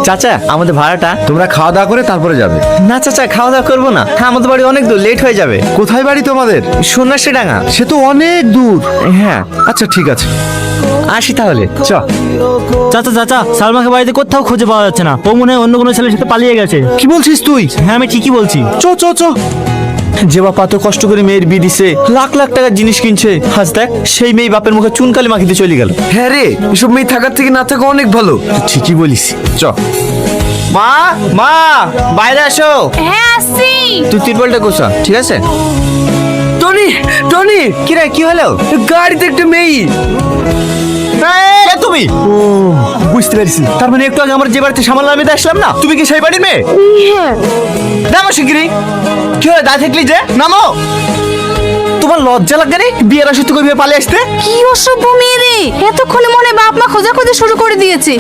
চাচা আমাদের ভাড়াটা। তোমরা খাওয়া দাওয়া করে তারপরে যাবে? না চাচা, খাওয়া দাওয়া করবো না, আমাদের বাড়ি অনেক দূর, লেট হয়ে যাবে। কোথায় বাড়ি তোমাদের? সন্ন্যাসী ডাঙ্গা। সে তো অনেক দূর। হ্যাঁ আচ্ছা ঠিক আছে, আসি তাহলে, চ। চাচা চাচা, সালমাকে বাড়িতে কোথাও খুঁজে পাওয়া যাচ্ছে না, ও মনে হয় অন্য কোনো ছেলের সাথে পালিয়ে গেছে। কি বলছিস তুই? হ্যাঁ আমি ঠিকই বলছি। চ চ চ। যে বাপ এত কষ্ট করে মেয়ের বিয়ে দিছে, লাখ লাখ টাকার জিনিস কিনছে, আজ দেখ সেই মেয়ে বাপের মুখে চুনকালি মাখিতে চলে গেল। হ্যাঁ রে, এসব মেয়ে থাকার থেকে না থাকা অনেক ভালো। ঠিকই বলিস, চ। মা মা, বাইরে আসো। হ্যাঁ আসছি। তুই তিরপলটা গোছা, ঠিক আছে? টনি টনি, কি রে, কি হলো? গাড়িতে একটা মেয়ে। কে তুমি? ও বুঝতে পেরেছি, তার মানে একটু আগে আমার যে বাড়িতে সামাল নামিতে আসলাম না, তুমি কি সেই বাড়ির মেয়ে? হ্যাঁ। নামো শিগগিরি। কি হলো, দাঁড়িয়ে থাকলি যে? নামো। তোমার লজ্জা লাগে রে বিয়ের আসতে কইবে পালিয়ে আসতে? কি অসভ্য মেয়ে রে, এতক্ষণে মনে হয় বাপ মা খোঁজাখুঁজি শুরু করে দিয়েছে।